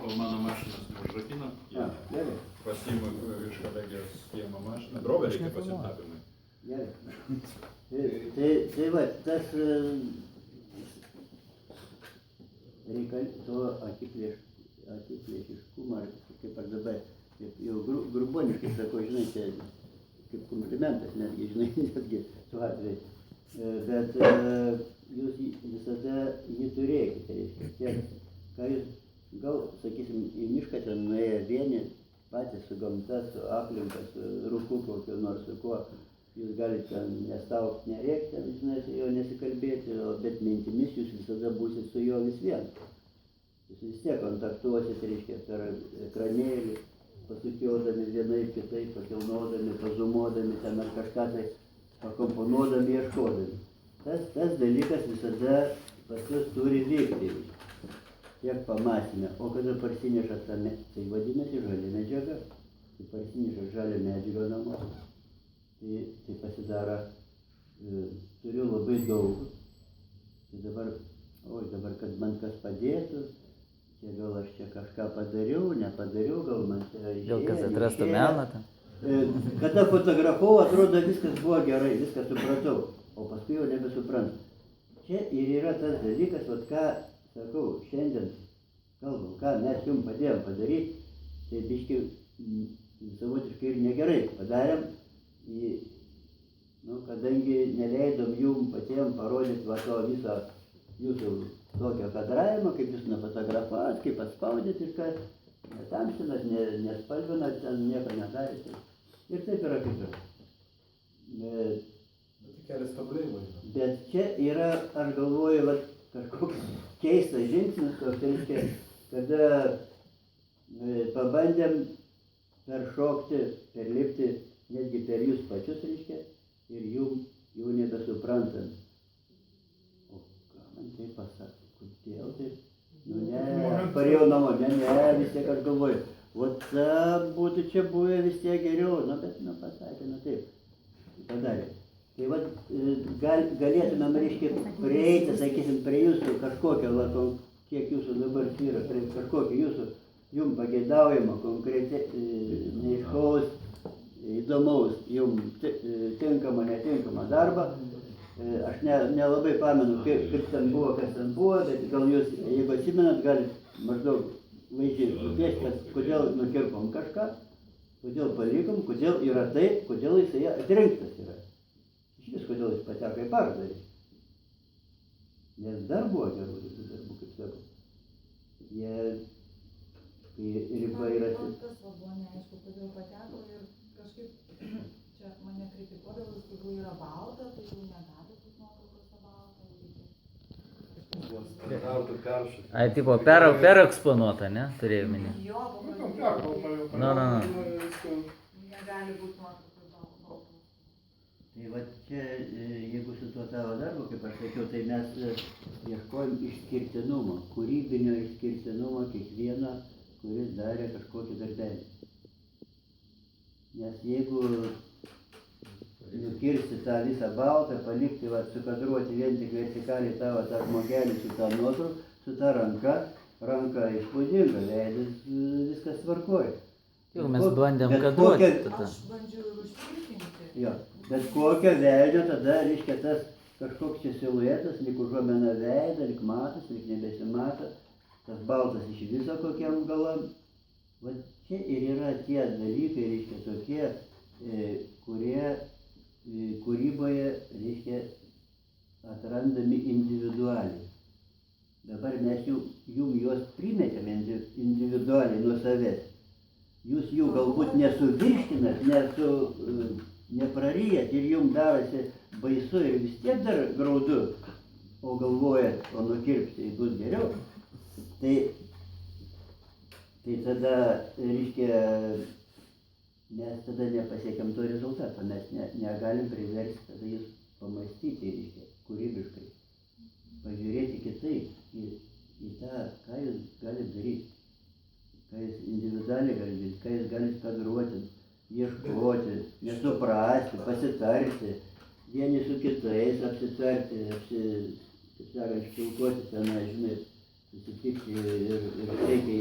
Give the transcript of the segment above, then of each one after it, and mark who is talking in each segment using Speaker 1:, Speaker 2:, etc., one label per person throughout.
Speaker 1: o mano mašinos neužrakina.
Speaker 2: Gerai.
Speaker 1: Pasiimu iš kolegijos kiemo mašiną. Droveriai kaip pasitapimai.
Speaker 2: Gerai. Tai va, tas to akiplėšiškumą, kaip ar dabar, jau gruboniškai sako, žinai, čia kaip komplimentas netgi, žinai, netgi su atveju. Bet jūs visada jį turėkite, reiškia, tiek, ką jūs gal, sakysim, į mišką ten nuėję vieni, patys su gamta, su aplinka, su rūku kokiu nors, su kuo, jūs galite ten nestaukti, nerėkti, žinai, su juo nesikalbėti, bet mintimis jūs visada būsit su juo vis vien. Jūs vis tiek kontaktuosit, reiškia, per ekranėlį, pasukiodami vienaip, kitaip, pakilnodami, pazumodami, ten ar kažką tai pakomponuodami, ieškodami. Tas dalykas visada pas jūs turi vykti, tiek pamąstyme. O kada parsineša tame, tai vadinasi žalia medžiaga. Tai parsineša žalia medžiaga namo, tai pasidaro, turiu labai daug. Tai dabar, kad man kas padėtų, čia gal aš čia kažką padariau, nepadariau, gal man čia išėjo.
Speaker 3: Gal kas atrastų meną ten?
Speaker 2: Kada fotografavau, atrodo viskas buvo gerai, viską supratau, o paskui jau nebesuprantu. Čia ir yra tas dalykas, vat ką sakau, šiandien kalbam, ką mes jums padėjom padaryti, tai biškai savotiškai ir negerai padarėm, kadangi neleidom jums patiems parodyti va to viso jūsų tokio kadravimo, kaip jūs nufotografavot, kaip atspaudėt ir ką netamsinat, nespalvinat, ten nieko nedarėte. Ir taip yra kaip ir.
Speaker 4: Kelias tobulėjimai.
Speaker 2: Bet čia yra, aš galvoju, va, kažkoks keistas žingsnis, reiškia, kada pabandėm peršokti, perlipti, netgi per jūs pačius, reiškia, ir jum jau nebesuprantant. O ką man tai pasakė, kodėl taip? Nu ne, parėjau namo, ne, vis tiek aš galvoju, vat būtų čia buvę vis tiek geriau, bet pasakė, taip, padarė. Tai vat galėtumėm, reiškia, prieiti, sakysim, prie jūsų kažkokio, kiek jūsų dabar yra, prie kažkokio jūsų jums pageidaujamo, konkrečiai, neiškaus, įdomaus, jums tinkamo, netinkamo darbą. Aš nelabai pamenu, kaip ten buvo, kas ten buvo, bet gal jūs, jeigu atsimenat, galite maždaug vaizdžiai supiešti, kodėl nukirpom kažką, kodėl palikom, kodėl yra taip, kodėl jisai atrinktas yra. Iš kodėl jis pateko į parodą. Nes dar buvo gerų darbų, kaip sakau. Jie, kai riba yra...
Speaker 5: Tas buvo neaišku, kodėl pateko ir kažkaip čia mane kritikuodavo, jeigu yra balta, tai jau negali būti nuotraukose balta.
Speaker 3: Ai, tipo, pereksponuota, ne? Turėjau minį.
Speaker 5: Jo,
Speaker 3: Negali
Speaker 5: būti nuotraukose balta.
Speaker 2: Tai va čia, jeigu su tuo tavo darbu, kaip aš sakiau, tai mes ieškojom išskirtinumo, kūrybinio išskirtinumo kiekvieno, kuris darė kažkokį darbelį. Nes jeigu nukirsti tą visą baltą, palikti, sukadruoti vien tik vertikaliai tą žmogelį su tą nuotrauka, su tą ranka įspūdinga, veidus viskas tvarkoja.
Speaker 3: Jau mes bandėm kadruoti tada.
Speaker 5: Aš bandžiau ir užpilkinti.
Speaker 2: Jo, bet kokio veido tada, reiškia, tas kažkoks čia siluetas, lyg užuomena veidą, lyg matas, lyg nebesimato, tas baltas iš viso kokiam galam. Va čia ir yra tie dalykai, reiškia, tokie, kurie kūryboje, reiškia, atrandami individualiai. Dabar mes jum juos primetėm individualiai nuo savęs. Jūs jų galbūt nesuvirškinat, nepraryjat ir jums darosi baisu ir vis tiek dar graudu, o galvojat, o nukirpti bus geriau. Tai tada, reiškia, mes tada nepasiekėm to rezultato, mes negalim priversti tada jūs pamastyti, reiškia, kūrybiškai, pažiūrėti kitaip į tą, ką jūs galite daryti, ką jūs individualiai galite daryti, ką jūs galite kadruoti, ieškoti, nesuprasti, pasitarti, vieni su kitais apsitarti, kaip sakant, špilkuoti tenai, žinai, susitikti ir taikiai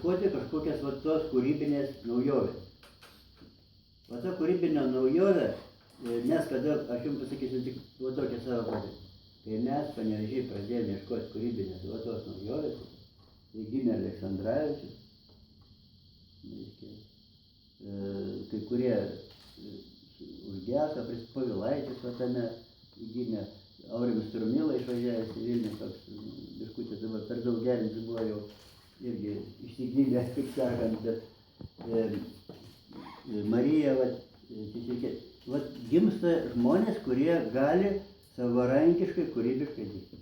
Speaker 2: ieškoti kažkokias va tos kūrybinės naujovės. Va ta kūrybinė naujovė, nes kada, aš jums pasakysiu tik va tokią savo patirtį. Kai mes Panevėžyje pradėjome ieškoti kūrybinės va tos naujovės, tai gimė Aleksandravičius, kai kurie užgeso, Povilaitis va tame gimė, Aurimas Strumila išvažiavęs į Vilnių, toks biškutis dabar per daug gerintis buvo jau irgi išsigydė, kaip sakant, bet Marija, vat gimsta žmonės, kurie gali savarankiškai, kūrybiškai dirbti.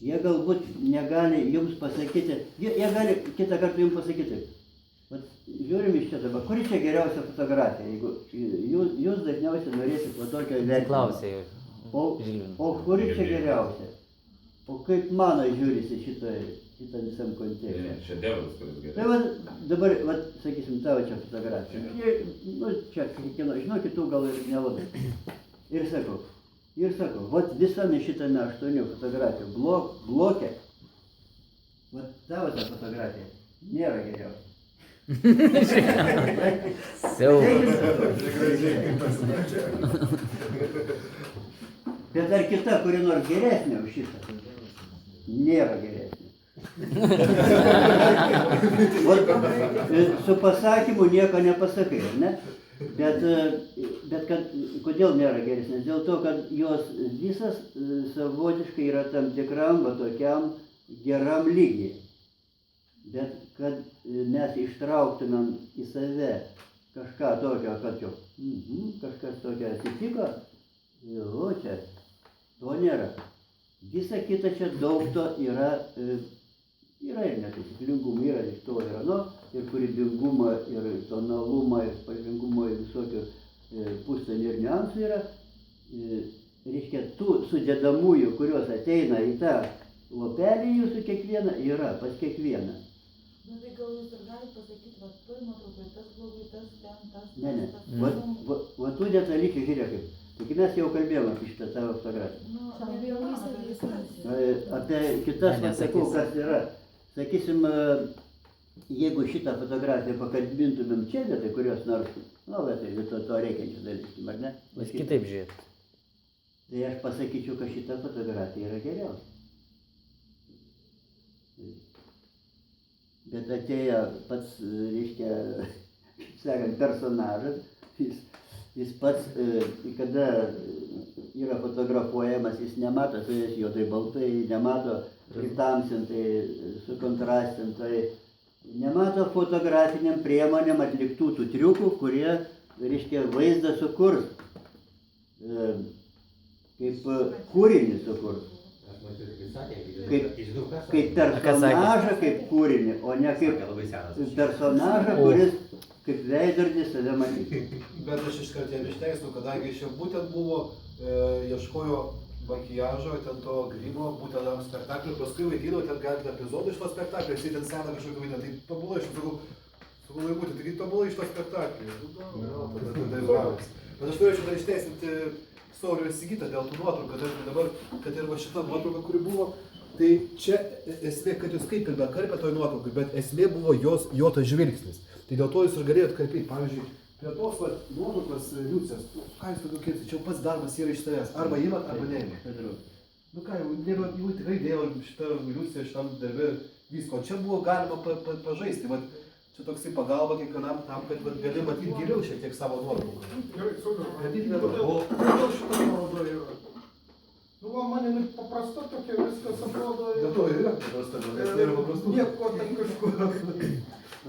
Speaker 2: Jie galbūt negali jums pasakyti, jie gali kitą kartą jums pasakyti, vat žiūrim iš čia dabar, kuri čia geriausia fotografija, jeigu jūs dažniausiai norėsit va tokio vertinimo. O kuri čia geriausia? O kaip mano žiūrisi šitą visam kontekste?
Speaker 1: Šedevras, kuris geriausias.
Speaker 2: Tai va, dabar, va, sakysim, tavo čia fotografija. Nu, čia kiekvieno, žinau, kitų gal ir nelabai. Ir sakau, va visame šitame 8 fotografijų bloke, va tavo ta fotografija nėra geriausia. Bet ar kita, kuri nors geresnė už šitą? Nėra geresnė. Su pasakymu nieko nepasakai, ne? Bet kad, kodėl nėra geresnės? Dėl to, kad jos visas savotiškai yra tam tikram, va tokiam geram lygiai. Bet kad mes ištrauktumėm į save kažką tokio, kad jau kažkas tokio atsitiko, o čia to nėra. Visa kita čia daug to yra ir netaisyklingumų, yra iš to ir ano, ir kūrybingumo, ir tonalumo, ir spalvingumo, ir visokių pustonių ir niuansų yra. Reiškia, tų sudedamųjų, kurios ateina į tą lopelį jūsų kiekvieną, yra pas kiekvieną.
Speaker 5: Na tai gal jūs ir galite pasakyti, va toj nuotraukai, tas blogai, tas ten, tas.
Speaker 2: Ne. Va tų detalyčių žiūrėk kaip. Taigi mes jau kalbėjome apie šitą tavo fotografiją. Apie kitas, sakau, kas yra. Sakysim, jeigu šitą fotografiją pakabintumėm čia vietoj, kurios nors, nu, tai vietoj to reikiančių dalykim, ar ne?
Speaker 3: Vis kitaip žiūrėt.
Speaker 2: Tai aš pasakyčiau, kad šita fotografija yra geriausia. Bet atėjo pats, reiškia, kaip sakant, personažas, jis pats, kada yra fotografuojamas, jis nemato savęs juodai baltai, nemato pritamsintai, sukontrastintai, nemato fotografiniam priemonėm atliktų tų triukų, kurie, reiškia, vaizdą sukurs, kaip kūrinį sukurs. Kaip personažą, kaip kūrinį, o ne kaip personažą, kuris kaip veidrodis save matyti.
Speaker 4: Bet aš iškart jam išteisinu, kadangi čia būtent buvo, ieškojo makiažo, ten to grimo, būtent tam spektakliui, paskui vaidino ten keletą epizodų iš to spektaklio, jisai ten sena kažkokį vaidino, tai tobulai, aš sakau, būtent, taigi tobulai iš to spektaklio. Bet aš norėčiau dar išteisinti Saulių Sigitą dėl tų nuotraukų, kad ir va šita nuotrauka, kuri buvo, tai čia esmė, kad jūs kaip ir bekarpė toj nuotraukai, bet esmė buvo jo tas žvilgsnis. Tai dėl to jūs ir galėjot karpyti, pavyzdžiui, prie tos nuotraukos Liucės, ką jūs tokiu kirpsit, čia jau pats darbas yra iš tavęs, arba imat, arba neimat. Nu ką, jau tikrai dėjo šitą Liucę, šitam darbe visko, čia buvo galima pažaisti, čia toksai pagalba kiekvienam tam, kad gali matyti giliau šiek tiek savo nuotrauką.
Speaker 6: Gerai, kodėl šitą parodą yra? Nu, man jinai paprasta tokia, viskas atrodo...
Speaker 4: Dėl to ir yra paprasta, nes tai yra paprastų.
Speaker 6: Nieko ten kažkur.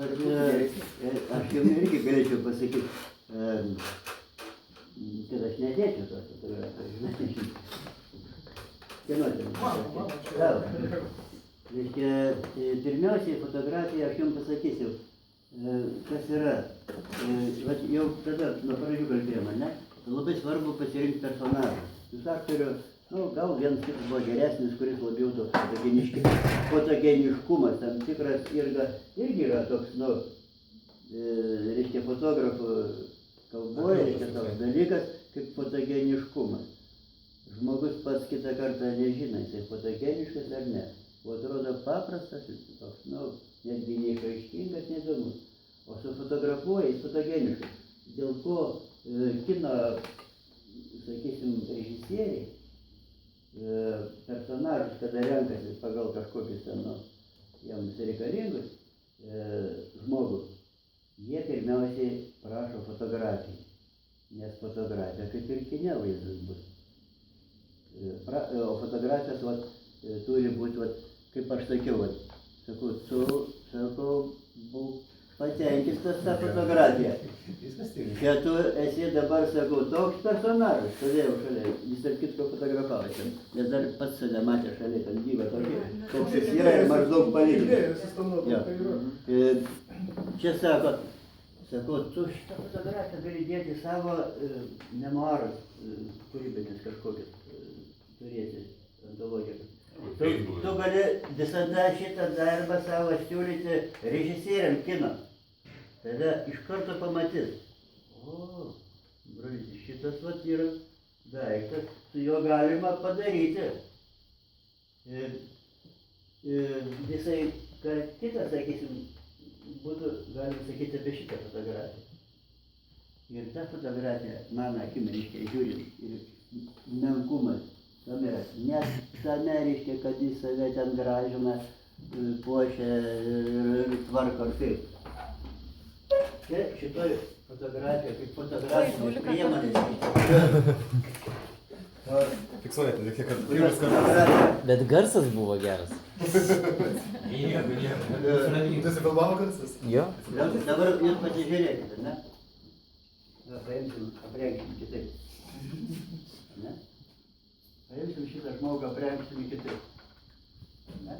Speaker 2: Aš jums irgi galėčiau pasakyti, kad aš nedėčiau tos fotografijos, žinai. Kieno ten? Reiškia, pirmiausiai fotografiją aš jums pasakysiu, kas yra. Jau tada nuo pradžių kalbėjome, ne? Labai svarbu pasirinkti personažą. Jūs aktorių, gal vienas kitas buvo geresnis, kuris labiau toks fotogeniškumas tam tikras irgi yra toks, reiškia, fotografų kalboje, reiškia toks dalykas kaip fotogeniškumas. Žmogus pats kitą kartą nežino, jisai fotogeniškas ar ne. O atrodo paprastas, toks, netgi neišraiškingas, neįdomus. O sufotografuoja, jis fotogeniškas. Dėl ko kino, sakysim, režisieriai personažus, kada renkasi pagal kažkokius ten, jiems reikalingus žmogus, jie pirmiausiai prašo fotografijų, nes fotografija kaip ir kine vaizdas bus. O fotografijos turi būti, kaip aš sakiau, sakau, tu, būk patenkintas tą fotografiją. Čia tu esi dabar, sakau, toks personažas, stovėjau šalia, jis ar kitko fotografavosi, nes dar pats save matė šalia, ten gyva tokį, koks jis yra ir maždaug palyginti. Čia sakau, tu šitą fotografiją gali dėti savo memoarus, kūrybinius kažkokius turėsi antologijos. Tu gali visada šitą darbą savo siūlyti režisieriam kino. Tada iš karto pamatys. O, brolyti, šitas yra daiktas, su juo galima padaryti. Visai kitą, sakysim, būtų galima sakyti apie šitą fotografiją. Ir ta fotografija, mano akimeriškai žiūrint, ir menkumas tame, net tame reiškia, kad jis save ten gražina, puošia ir tvarko ir kaip. Čia šitoj fotografija, kaip fotografijos priemonės.
Speaker 4: Fiksuojate, reikia, kad
Speaker 2: Kurios fotografija.
Speaker 3: Bet garsas buvo geras.
Speaker 4: Tu filmavo garsas?
Speaker 3: Jo.
Speaker 2: Dabar jūs pasižiūrėkite, ne? Paimsim, aprengsim kitaip. Ne? Paimsim šitą žmogų, aprengsim kitaip. Ne?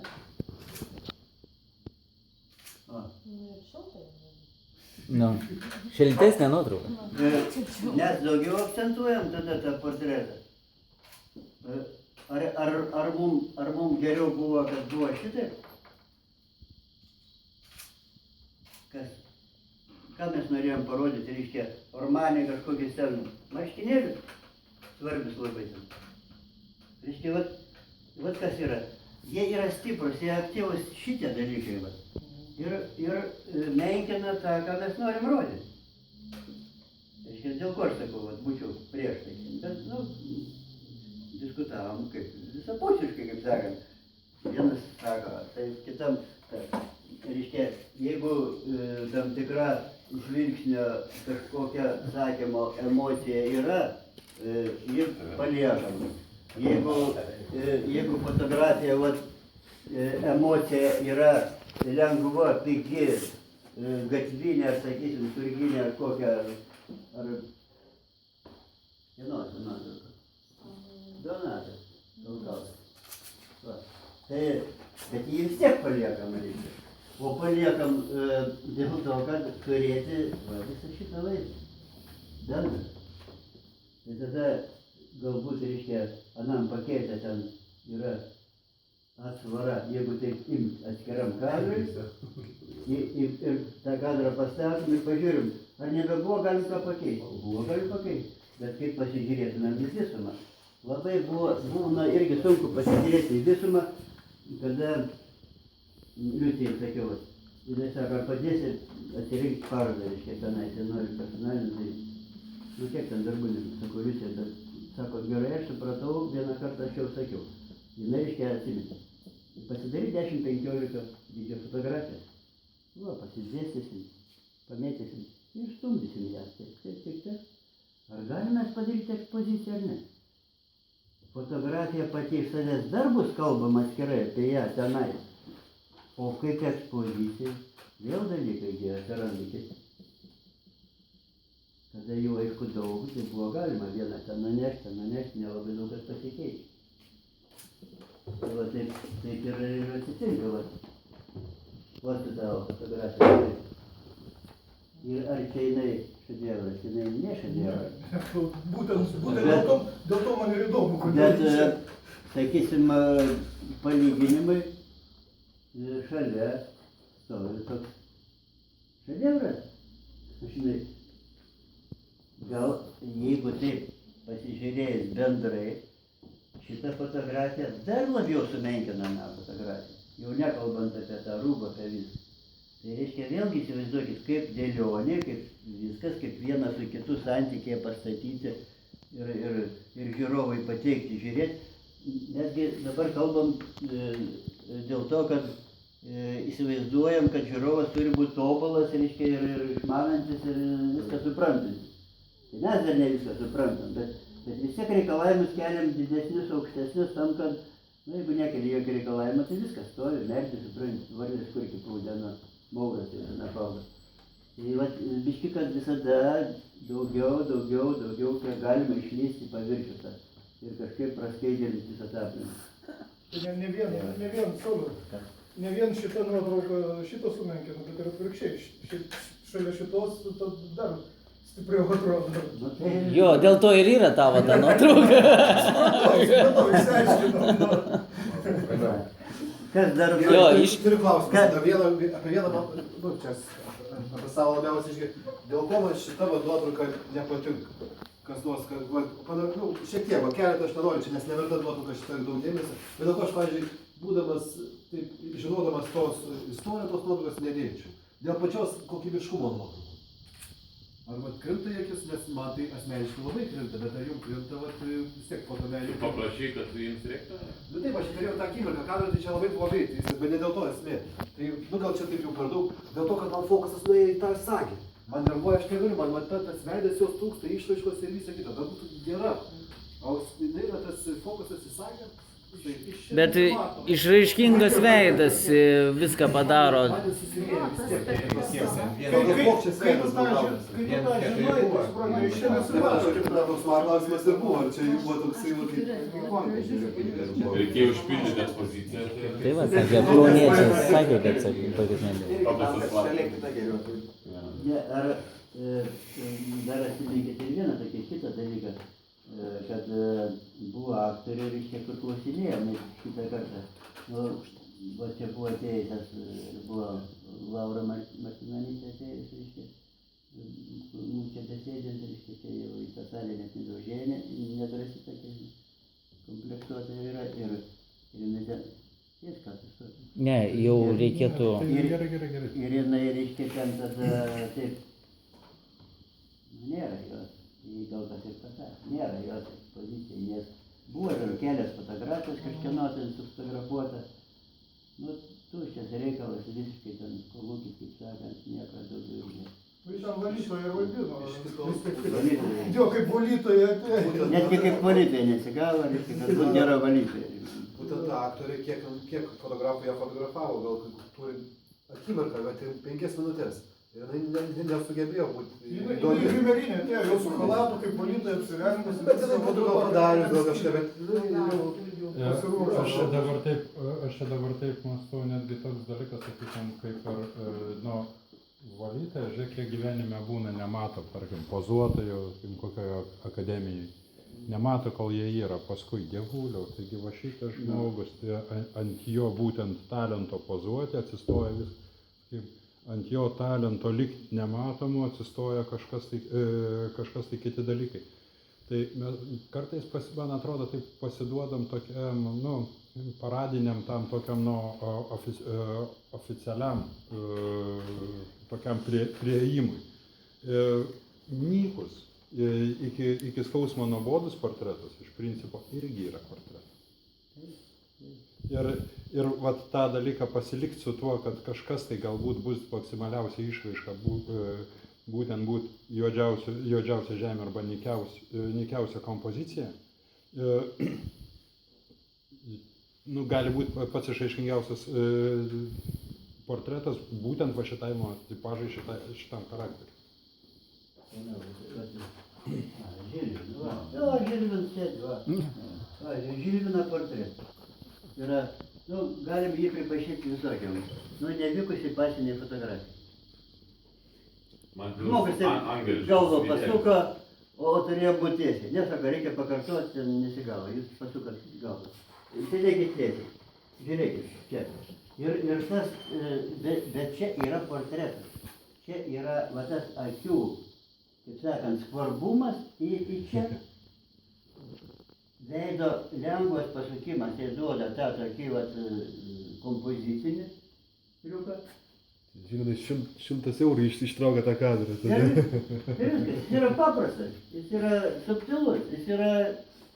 Speaker 2: O.
Speaker 3: Nu, šiltesnė nuotrauka.
Speaker 2: Mes daugiau akcentuojam tada tą portretą. Ar mum geriau buvo, kad buvo šitaip? Ką mes norėjom parodyti, reiškia, romanė kažkokius ten marškinėlius, svarbius labai ten. Reiškia, vat kas yra. Jie yra stiprus, jie aktyvus šitie dalykai, vat. Ir menkina tą, ką mes norim rodyti. Reiškia, dėl ko aš sakau, vat, būčiau prieš tai. Bet, diskutavom kaip visapusiškai, kaip sakant. Vienas sako, tai kitam, reiškia, jeigu tam tikra žvilgsnio kažkokia sakymo emocija yra, ji paliekama. Jeigu fotografija, emocija yra lengva, pigi, gatvinė, ar sakysim, turginė, ar kokia, ar Donatas. Bet jį vis tiek paliekam, reikia. O paliekam dėl to, kad turėti visą šitą vaizdą. Bendrą. Tai tada galbūt, reiškia, anam pakete ten yra atsvara, jeigu taip imt atskiram kadrui, ir tą kadrą pastatom ir pažiūrim, ar nebebuvo galim ką pakeisti. Buvo galim pakeisti, bet kaip pasižiūrėtumėm į visumą. Labai būna irgi sunku pasižiūrėti į visumą, kada Liucijai sakiau, jinai sako, ar padėsi atsirinkti parodą, reiškia, tenai, tai nori personalinį, tai, kiek ten darbų, sako, Liucija, bet, sako, gerai, aš supratau, vieną kartą aš jau sakiau, jinai, reiškia, atsiminti. Pasidary 10-15 dydžio fotografijas, pasidėstysim, pamėtysim ir stumdysim jas, taip. Ar galime mes padaryti ekspoziciją ar ne? Fotografija pati iš savęs dar bus kalbama atskirai apie ją tenai. O kaip ekspozicija, vėl dalykai atsiranda kiti. Kada jų aišku daug, tai buvo galima vieną ten nunešti, nelabai daug kas pasikeičia. Tai va taip ir atsitinka, va su tavo fotografija. Ir ar čia jinai šedevras, jinai ne šedevras.
Speaker 6: Būtent dėl to man ir įdomu, kodėl.
Speaker 2: Bet, sakysim, palyginimai šalia stovi toks šedevras. Žinai, gal jeigu taip pasižiūrėjus bendrai, šita fotografija dar labiau sumenkina aną fotografiją. Jau nekalbant apie tą rūbą, apie viską. Tai reiškia, vėlgi įsivaizduokit, kaip dėlionė, kaip viskas, kaip vienas su kitu santykiai pastatyti ir žiūrovai pateikti, žiūrėti. Nesgi dabar kalbam dėl to, kad įsivaizduojam, kad žiūrovas turi būti tobulas, reiškia, ir išmanantis, ir viską suprantantis. Tai mes dar ne viską suprantam, bet vis tiek reikalavimus keliam didesnius, aukštesnius tam, kad, jeigu nekeli jokį reikalavimą, tai viskas stovi, merdi, supranti, vardas kur iki pūdeno, mauras ir nepaudas. Tai vat, biški, kad visada daugiau, kiek galima išlysti į paviršių tą ir kažkaip praskaidėlis visą tą aplinką.
Speaker 6: Tai ne vien solo. Ne vien šitą nuotrauką šitą sumenkina, bet ir atvirkščiai. Šalia šitos dar stipriau atrodo.
Speaker 2: Nu, tai...
Speaker 3: Jo, dėl to ir yra tavo ta nuotrauka.
Speaker 6: Išsiaiškinau.
Speaker 2: Kas dar...
Speaker 3: Jo,
Speaker 4: Turiu klausimą. Apie vieną, čia apie savo labiausiai išgirti. Dėl ko man šita nuotrauka nepatinka? Kas nors, šiek tiek, keletą aš nenoriu, čia nes neverta nuotrauka šitą daug dėmesio. Bet dėl ko aš, pavyzdžiui, būdamas, taip, žinodamas tos istorijos, tos nuotraukos nedėčiau. Dėl pačios kokybiškumo nuotraukų. Arba krinta į akis, nes man tai asmeniškai labai krinta, bet ar jums krinta, vis tiek fotomenį.
Speaker 1: Paprašai, kad su jiems reiktų?
Speaker 4: Nu taip, aš turėjau tą akimirką, kadrą, tai čia labai blogai, bet ne dėl to esmė. Tai, gal čia taip jau per daug, dėl to, kad man fokusas nuėjo į tą sagį. Man nervuoja, aš negaliu, man tas veidas jos trūksta, išraiškos ir visa kita, gal būtų gera. O yra tas fokusas į sagę.
Speaker 3: bet išraiškingas veidas viską padaro.
Speaker 6: Kai tu tą žinai, tai suprantu, iš čia nesupratu.
Speaker 4: Toks man klausimas ir buvo, ar čia jau buvo toksai
Speaker 1: Reikėjo užpildyti ekspoziciją.
Speaker 3: Tai va, sakė, kauniečiai sakė, kad tokius nebuvo.
Speaker 2: Ar dar atsiminkite ir vieną tokį kitą dalyką, kad buvo aktoriai, reiškia, kur klausinėjom šitą kartą. Nu, va čia buvo atėjęs, buvo Laura Martinonytė atėjęs, reiškia, čia besėdint, reiškia, čia jau į tą salę net nedaužėję, nedrasi tokia komplektuota yra ir jinai ten, jis ką tu su.
Speaker 3: Ne, jau reikėtų.
Speaker 2: Ir jinai, reiškia, ten tada taip, nėra jos, gal kas ir pasakė, nėra jos pozicijai, nes buvo ir kelias fotografijos kažkieno ten fotografuotas. Nu, tuščias reikalas, visiškai ten kolūkis, kaip sakant, nieko daugiau ne.
Speaker 6: Iš ten valytoja ir vaidino.
Speaker 2: Valytoja.
Speaker 6: Jo, kaip valytoja atėjo.
Speaker 2: Netgi kaip valytoja nesigavo, reiškia, kad būtų gera valytoja.
Speaker 4: Būtent ta aktorė, kiek fotografų ją fotografavo, gal turi akimirką, bet 5 minutės. Ir jinai nesugebėjo būti
Speaker 6: Jinai žymerinė atėjo, jau su chalatu, kaip valytoja apsirengus.
Speaker 4: Bet jinai būtų gal padarius, gal kažką, bet
Speaker 6: Pasiruošęs.
Speaker 1: Aš čia dabar taip mąstau, netgi toks dalykas, sakykim, kaip ir, valytoja, žiūrėk, kiek gyvenime būna, nemato, tarkim, pozuotojų, kokioje akademijoje. Nemato, kol jie yra, paskui dievuliau, taigi va šitas žmogus, tai ant jo būtent talento pozuoti atsistoja viskas. Ant jo talento likti nematomu atsistoja kažkas tai kiti dalykai. Tai mes kartais, man atrodo, taip pasiduodam tokiam, paradiniam tam tokiam, oficialiam tokiam prieimui. Nykus, iki skausmo nuobodus portretas, iš principo, irgi yra portretas. Ir vat tą dalyką pasilikti su tuo, kad kažkas tai galbūt bus maksimaliausia išraiška, būtent juodžiausia žemė arba nykiausia kompozicija, gali būti pats išraiškingiausias portretas būtent va šitai tipažai, šitam charakteriui.
Speaker 2: Žilvino portretas. Yra, galim jį pripažinti visokiam. Nevykusi pasinė fotografija. Žmogus taip galvo pasuko, o turėjo būti tiesiai. Nesako, reikia pakartoti, ten nesigavo, jūs pasukat galvą. Sėdėkit tiesiai, žiūrėkit, čia. Ir tas, bet čia yra portretas. Čia yra va tas akių, kaip sakant, skvarbumas į čia. Veido lengvas pasukimas, tai duoda tą tokį kompozicinį triuką.
Speaker 4: Žinoma, 100 eurų ištraukia tą kadrą.
Speaker 2: Ir viskas, jis yra paprastas, jis yra subtilus, jis yra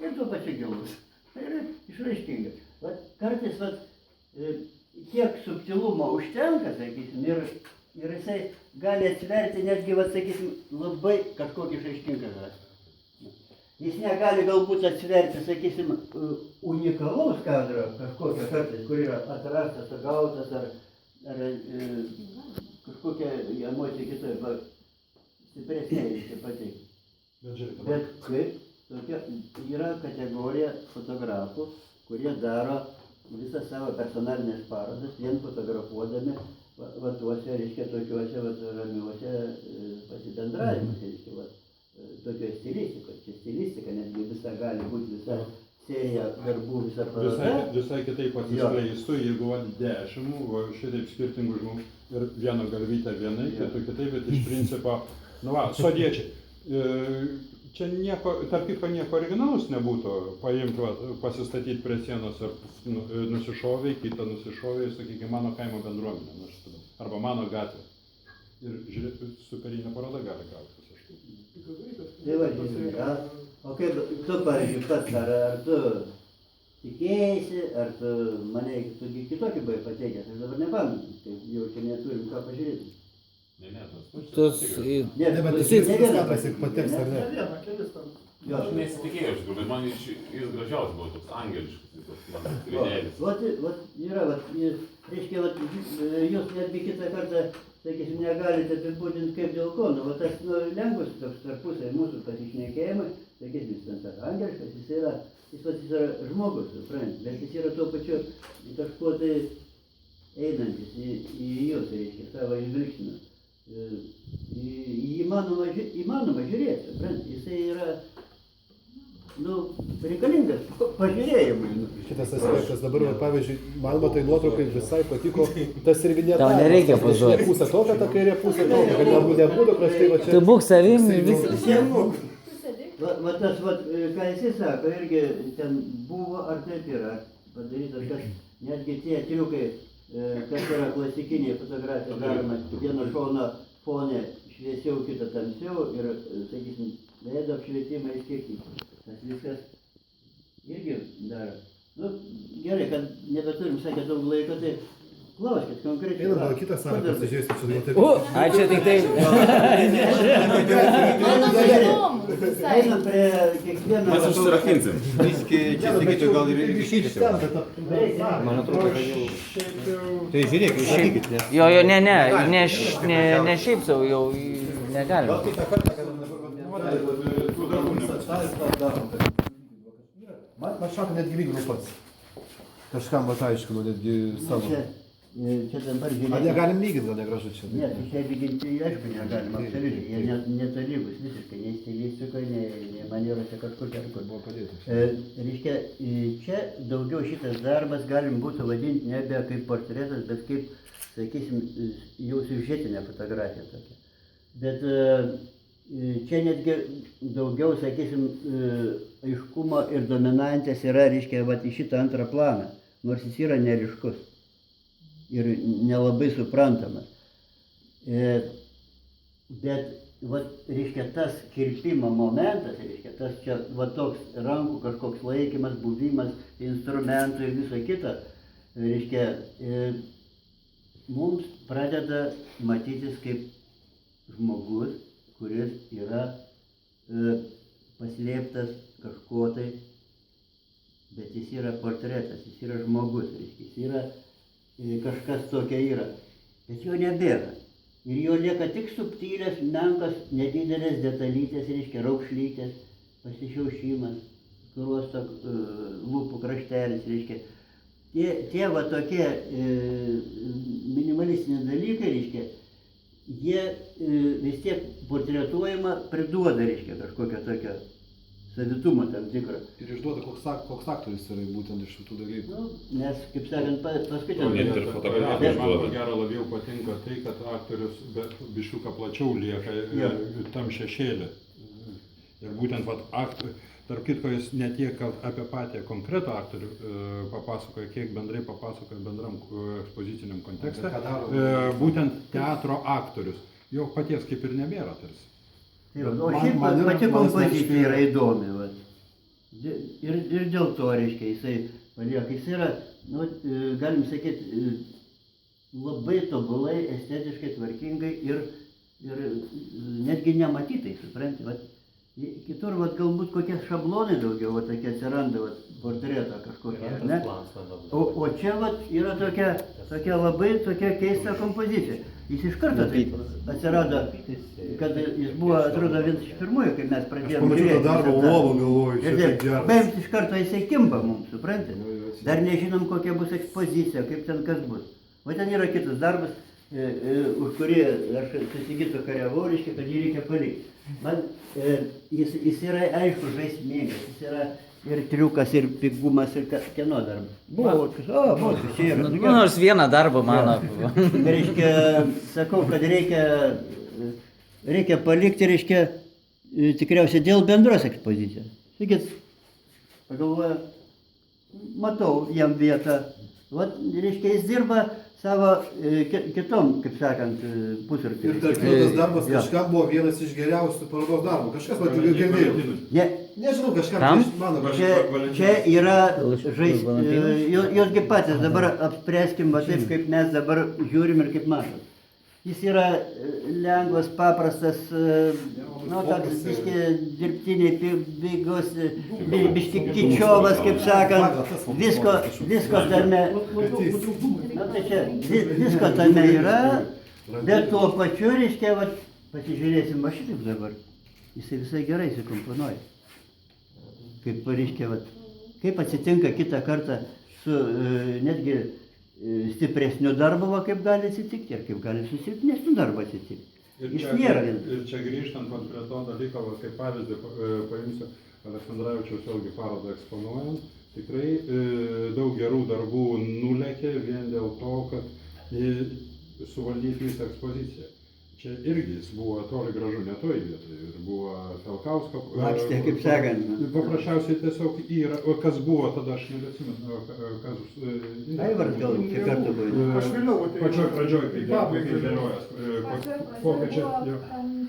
Speaker 2: ir tuo pačiu gilus. Tai yra išraiškingas. Vat kartais tiek subtilumo užtenka, sakysim, ir jisai gali atsverti netgi, vat, sakysim, labai kažkokį išraiškingą žodį. Jis negali galbūt atsverti, sakysim, unikalaus kadro kažkokio kartais, kur yra atrastas, gautas ar kažkokia emocija kitoje, stipresnė reikia pateikti. Bet kaip tokia yra kategorija fotografų, kurie daro visą savo personalinės parodas, vien fotografuodami tuose, reiškia, tokiuose ramiuose pasibendravimuose, reiškia, tokio stilistika. Čia stilistika, netgi visa gali būti visa serija darbų, visa paroda.
Speaker 1: Visai kitaip pasiskleistų, jeigu 10, šitaip skirtingų žmonių ir vieno galvytę vienai, kitų kitaip, bet iš principo, sodiečiai. Čia nieko, tarp kitko nieko originalaus nebūtų, paimti, pasistatyti prie sienos ir nusišovė, kitą nusišovė, sakykime, mano kaimo bendruomenė, arba mano gatvė. Ir žiūrėti, superinė paroda gali gautis.
Speaker 2: Tai va, o kaip tu, pavyzdžiui, pats, ar tu tikėjai, ar tu mane kitokį buvai pateikęs, aš dabar nepamenu, tai jau čia neturim ką pažiūrėti.
Speaker 4: Jis pateks ar ne?
Speaker 7: Aš nesitikėjau, bet man jis gražiausias buvo, toks angeliškas, toks man skrinėlis.
Speaker 2: Reiškia, jūs netgi kitą kartą, sakysim, negalite apibūdinti kaip dėl ko, tas lengvas toks tarpusai mūsų pasišnekėjimai, sakysim, jis ten angeliškas, jis yra žmogus, suprantate, bet jis yra tuo pačiu kažkuo tai einantis į jūs, reiškia, savo žvilgsniu. Įmanoma žiūrėti, suprantate, jisai yra, reikalingas pažiūrėjimui.
Speaker 4: Šitas aspektas dabar, pavyzdžiui, man tai nuotraukai visai patiko tas ir vinėtas.
Speaker 3: Tau nereikia pozuoti.
Speaker 4: Pusė tokia, ta kairė pusė tokia, kad nebūtų kraštai va čia.
Speaker 3: Tu būk savim ir viskas.
Speaker 2: Va tas, ką jisai sako, irgi ten buvo ar taip yra padarytas, kad netgi tie triukai, kas yra klasikiniai fotografijos daroma, vieno šono fone šviesiau, kitą tamsiau ir, sakysim, veido apšvietimai skirtingi. Tas viskas irgi daro. Gerai, kad nebeturim, sakė, daug laiko, tai klauskit konkrečiai.
Speaker 4: Einam, gal kitą salę pasižiūrėsim, čia taip.
Speaker 3: Čia tik tai.
Speaker 2: Einam prie kiekvieno.
Speaker 7: Mes užsirakinsim.
Speaker 8: Čia sakyčiau, gal ir išeikit jau. Man atrodo, kad jau... Tai žiūrėk, išeikit, nes...
Speaker 3: Jo, ne šiaip sau, jau negalima.
Speaker 4: Man šaką netgi vykdau pats. Kažkam vat aiškinu, netgi savo.
Speaker 2: Čia dabar
Speaker 4: Ar
Speaker 2: žiūrėk.
Speaker 4: negalim lygint, gal negražu čia?
Speaker 2: Ne, čia lyginti aišku negalima, absoliučiai. Jie netolygus visiškai, nei stilistikoje, nei manierose kažkur kur
Speaker 4: buvo padėtas.
Speaker 2: Reiškia, čia daugiau šitas darbas galim būtų vadinti nebe kaip portretas, bet kaip, sakysim, jau siužetinė fotografija tokia. Bet čia netgi daugiau, sakysim, aiškumo ir dominantės yra, reiškia, vat, į šitą antrą planą, nors jis yra neryškus ir nelabai suprantamas. Bet, vat, reiškia, tas kirpimo momentas, reiškia, tas čia, vat, toks rankų kažkoks laikymas, buvimas, instrumentų ir viso kita, reiškia, mums pradeda matytis kaip žmogus, kuris yra paslėptas kažko tai, bet jis yra portretas, jis yra žmogus, reiškia, jis yra kažkas tokia yra, bet jo nebėra. Ir jo lieka tik subtilės, menkas, nedidelės detalytės, reiškia, raukšlytės, pasišiaušimas, skruosto lūpų kraštelis, reiškia. Tie va tokie minimalistiniai dalykai, reiškia, jie vis tiek portretuojama priduoda, reiškia, kažkokią tokią savitumą tam tikrą.
Speaker 4: Ir išduoda, koks aktorius yra būtent iš šitų dalykų.
Speaker 2: Nes, kaip sakant, paskui ten...
Speaker 7: Net ir fotografija
Speaker 1: Man ko
Speaker 7: išduoda.
Speaker 1: gero labiau patinka tai, kad aktorius biškiuką plačiau lieka tam šešėlį. Ir būtent Tarp kitko, jis ne tiek apie patį konkretų aktorių papasakoja, kiek bendrai papasakoja bendram ekspoziciniam kontekste, būtent teatro aktorius. Jo paties kaip ir nebėra tarsi.
Speaker 2: O šiaip pati kompozicija yra įdomi. Vat. Ir dėl to, reiškia, jisai palieka. Jis yra, nu, galim sakyti, labai tobulai, estetiškai, tvarkingai ir netgi nematytai, supranti. Vat, kitur vat, galbūt kokie šablonai daugiau vat, tokie atsiranda, vat, portreto kažkokie, ne? O čia vat, yra tokia labai tokia keista kompozicija. Jis iš karto taip atsirado, kad jis buvo, atrodo, vienas iš pirmųjų, kai mes pradėjome žiūrėti.
Speaker 4: Aš pamačiau tą darbą, lovą galvoju, čia taip geras.
Speaker 2: Baimt iš karto jisai kimba mums, supranti? Dar nežinom, kokia bus ekspozicija, kaip ten kas bus. O ten yra kitas darbas, už kurį aš susigytų kariavau, reiškia, kad jį reikia palikti. Man jis yra aišku žaismingas, jis yra ir triukas, ir pigumas, ir kieno darbas. Buvo, čia yra.
Speaker 3: Nu, nors vieną darbą mano.
Speaker 2: Reiškia, sakau, kad reikia palikti, reiškia, tikriausiai dėl bendros ekspozicijos. Sakyt, pagalvoju, matau jam vietą. Vat, reiškia, jis dirba savo kitom, kaip sakant, pusrutuliu.
Speaker 4: Ir tarp tas darbas kažkam buvo vienas iš geriausių parodos darbų. Kažkas man girdėjo. Nežinau, kažkam iš mano.
Speaker 2: Čia yra josgi patys, dabar apspręskim, va taip, kaip mes dabar žiūrim ir kaip matom. Jis yra lengvas, paprastas, nu, toks biški dirbtiniai, biški kičiovas, kaip sakant, visko tame, nu, tai čia, visko tame yra, bet tuo pačiu, reiškia, va, pasižiūrėsim, va šitaip dabar, jisai visai gerai įsikomponuoja. Kaip, reiškia, va, kaip atsitinka kitą kartą su netgi stipresniu darbu, va, kaip gali atsitikti, ir kaip gali su silpnesniu darbu atsitikti.
Speaker 1: Ir čia grįžtant prie to dalyko, va, kaip pavyzdį paimsiu Aleksandravičiaus vėlgi parodą eksponuojant, tikrai daug gerų darbų nulekė vien dėl to, kad suvaldyti visą ekspoziciją. Čia irgi jis buvo toli gražu ne toj vietoje, ir buvo Felkausko.
Speaker 2: Lakstė, kaip sakant.
Speaker 1: Paprasčiausiai tiesiog yra, o kas buvo tada, aš nebeatsimenu, kas...
Speaker 2: Aivaras gal kiek kartų buvo.
Speaker 6: Aš vėliau atėjau.
Speaker 1: Pačioj pradžioj, kai dėliojas,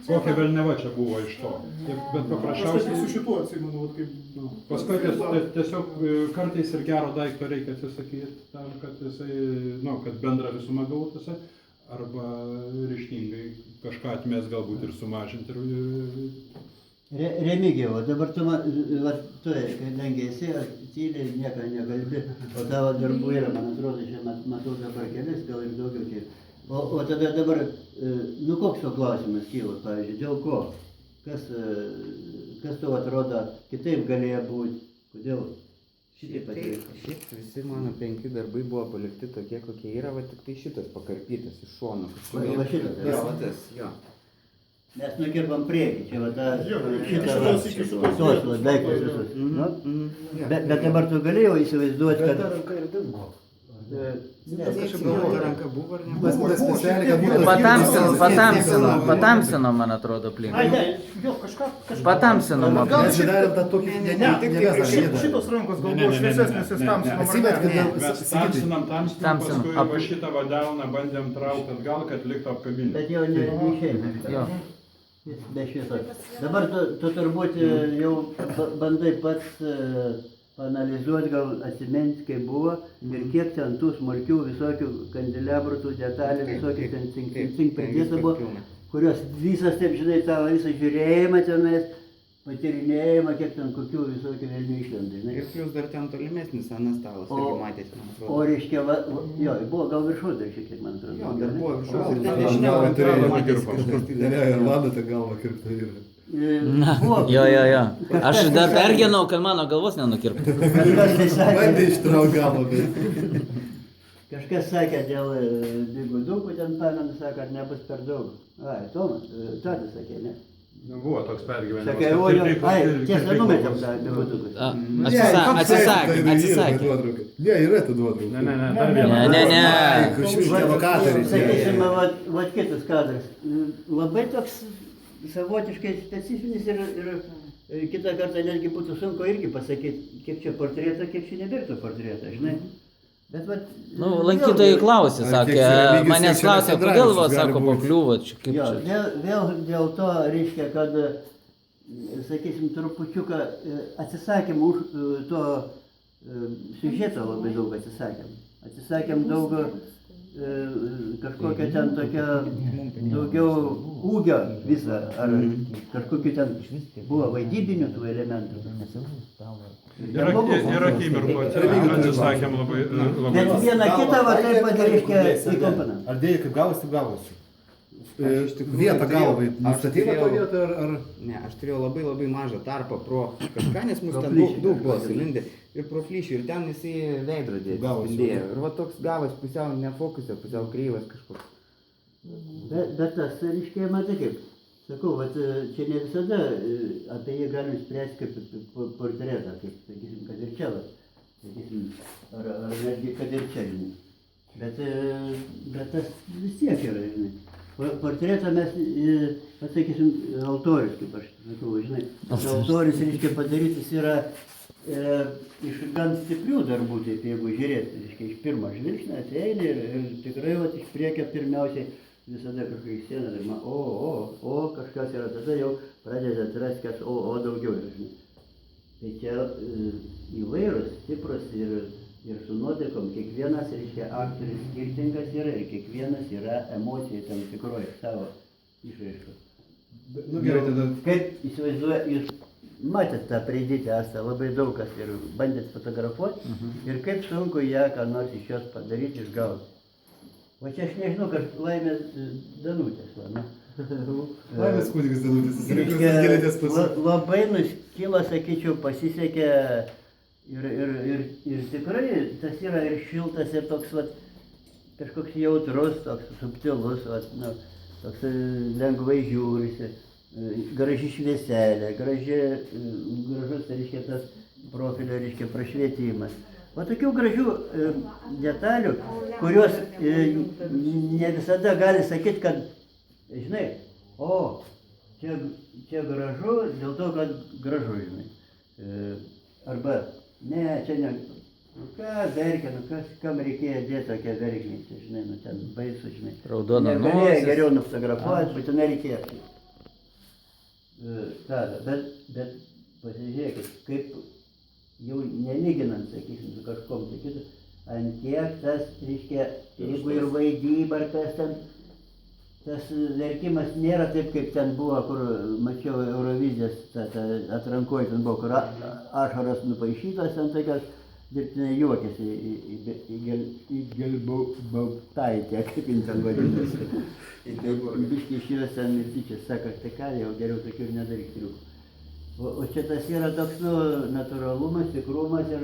Speaker 1: kokia velneva čia buvo iš to. Bet paprasčiausiai...
Speaker 6: Aš su šituo atsimenu, kaip...
Speaker 1: Paskui tiesiog kartais ir gero daikto reikia atsisakyti, tam, kad jisai, nu, kad bendra visuma gautųsi. Arba ryžtingai kažką atmes, galbūt ir sumažinti.
Speaker 2: Remigijau, dabar tu, kadangi esi, tyliai nieko negalbi, o tavo darbų yra, man atrodo, čia matau dabar kelis, gal ir daugiau čia. O tada dabar, nu koks to klausimas kyla, pavyzdžiui, dėl ko? Kas tau atrodo kitaip galėjo būti, kodėl?
Speaker 9: Šiaip visi mano 5 darbai buvo palikti tokie, kokie yra, va tik tai šitas pakarpytas iš šono.
Speaker 2: Va šitas,
Speaker 9: jo.
Speaker 2: Mes nukirpam priekį, čia va tos daiktus visus. Bet dabar tu galėjau įsivaizduoti, kad...
Speaker 9: Ranka buvo ar ne?
Speaker 3: Patamsino, man atrodo, aplink. Patamsino, man atrodo.
Speaker 6: Šitos rankos gal buvo šviesesnės, jis tamsino mane.
Speaker 1: Paskui va šitą vadelną bandėm traukti atgal, kad liktų apkabinę.
Speaker 2: Bet jau neišeina. Be šviesos. Dabar tu turbūt jau bandai pats paanalizuoti, gal atsiminti, kaip buvo ir kiek ten tų smulkių visokių kandelebrų, tų detalių, visokių ten cink pridėta buvo, kurios visas, taip žinai, tavo visą žiūrėjimą tenais, patyrinėjimą, kiek ten kokių visokių velnių išlenda, žinai.
Speaker 9: Ir plus dar ten tolimesnis senas stalas, irgi matėsi, man atrodo.
Speaker 2: O reiškia, jo, buvo gal viršus dar šiek tiek, man atrodo.
Speaker 9: Jo, dar buvo viršus ir
Speaker 4: Galva
Speaker 9: dešinė
Speaker 4: turėjo
Speaker 9: matėsi
Speaker 4: kažkas.
Speaker 9: kažkas tai
Speaker 4: Ne,
Speaker 9: dar.
Speaker 4: ir manote galva kirpta yra.
Speaker 3: Jo. Aš dar pergenau, kad mano galvos nenukirptų.
Speaker 4: Bandė ištraukti galvą, bet...
Speaker 2: Kažkas sakė dėl bigudukų, ten pamenu, sako, kad nebus per daug. Ai, Tomas, Tadas sakė, ne?
Speaker 1: Buvo toks pergyvenimas.
Speaker 2: Sakai, o jo, tiesa, numetėm tą bigudukus.
Speaker 3: Atsisakė.
Speaker 4: Ne, yra ta nuotrauka.
Speaker 1: Ne, dar vieną.
Speaker 3: Ne.
Speaker 2: Sakysime, vat kitas kadras. Labai toks savotiškai specifinis ir kitą kartą netgi būtų sunku irgi pasakyti, kiek čia portretą, kiek čia nebėrtų portretą, žinai. Bet vat,
Speaker 3: Nu, lankytojai klausė, sakė, manęs klausė, kodėl, va, sako, pakliuvo, čia kaip
Speaker 2: jo,
Speaker 3: čia.
Speaker 2: vėl dėl to reiškia, kad, sakysim, trupučiuką atsisakėm už to siužeto labai daug atsisakėm. Atsisakėm daug kažkokio ten tokio daugiau ūgio visą, ar kažkokiu ten buvo vaidybinių tų elementų.
Speaker 1: Yra akimirkų, atsisakėm labai.
Speaker 2: Bet vieną kitą va taip pat reiškia įkomponavimą.
Speaker 4: Ar dėjai kaip gavosi, taip gavosi?
Speaker 9: Aš iš tikrųjų
Speaker 4: Vietą
Speaker 9: turėjau-
Speaker 4: galvai,
Speaker 9: aš
Speaker 4: nustatei va to
Speaker 9: turėjau-
Speaker 4: vietą ar...
Speaker 9: Ne, aš turėjau labai mažą tarpą pro kažką, nes mus
Speaker 2: Pro
Speaker 9: ten
Speaker 2: plyšį,
Speaker 9: daug buvo
Speaker 2: kažką.
Speaker 9: sulindę. Ir pro plyšį, ir ten jisai veidrodį
Speaker 4: Gavosi,
Speaker 9: spindėjo. Ir va toks gavas pusiau nefokusė, pusiau kreivas kažkoks.
Speaker 2: Bet tas, reiškia, matai kaip, sakau, vat, čia ne visada apie jį galim spręsti kaip portretą, kaip, sakysim, kad ir čia, vat, sakysim, ar netgi kad ir čia, žinai. Bet tas vis tiek yra, žinai. Portretą mes, pasakysim, altorius, kaip aš sakau, žinai. Altorius, reiškia, padarytas yra iš gan stiprių darbų, taip jeigu žiūrėti, reiškia, iš pirmo žvilgsnio ateini ir tikrai, vat, iš priekio pirmiausiai visada kažkokia scena, ir man, kažkas yra, tada jau pradeda atrasti, kas, daugiau yra, žinai. Tai čia įvairūs, stiprus ir su nuotaikom, kiekvienas, reiškia, aktorius skirtingas yra ir kiekvienas yra emocijai tam tikroji savo išraiškos.
Speaker 4: Nu gerai, tada...
Speaker 2: Kaip įsivaizduoja, jūs matėt tą pridėtį esą labai daug kas ir bandėt fotografuoti ir kaip sunku ją ką nors iš jos padaryti, išgauti. O čia aš nežinau, kad Laimės Danutės, va, nu.
Speaker 4: Laimės kūdikis Danutis, jis
Speaker 2: Reiškia,
Speaker 4: gilėtės pas...
Speaker 2: labai nuskilo, sakyčiau, pasisekė ir tikrai tas yra ir šiltas, ir toks, vat, kažkoks jautrus, toks subtilus, vat, nu, toks lengvai žiūrisi, graži švieselė, gražus, reiškia, tas profilio, reiškia, prašvietimas. O tokių gražių detalių, kurios ne visada gali sakyti, kad, žinai, čia gražu, dėl to, kad gražu, žinai. Arba, ne, čia ne, ką verkia, kam reikėjo dėti tokią verkmę, žinai, ten baisu, žinai.
Speaker 3: Raudona
Speaker 2: Negalėjo
Speaker 3: nosis.
Speaker 2: geriau nufotografuoti, būtinai reikėjo. Bet pasižiūrėkit, kaip jau nelyginant, sakysim, su kažkom sakytų, ant tiek tas, reiškia, jeigu ir vaidyba, ar kas ten, tas verkimas nėra taip, kaip ten buvo, kur mačiau Eurovizijos atrankoje, ten buvo, kur ašaros nupaišytos, ten tokios dirbtinai juokėsi į gelbautaitę, kaip jin ten vadinasi. Biškai iš jos ten ir tyčia sako, tai ką, jau geriau tokių ir nedaryk triukų. O čia tas yra toks, nu, natūralumas, tikrumas ir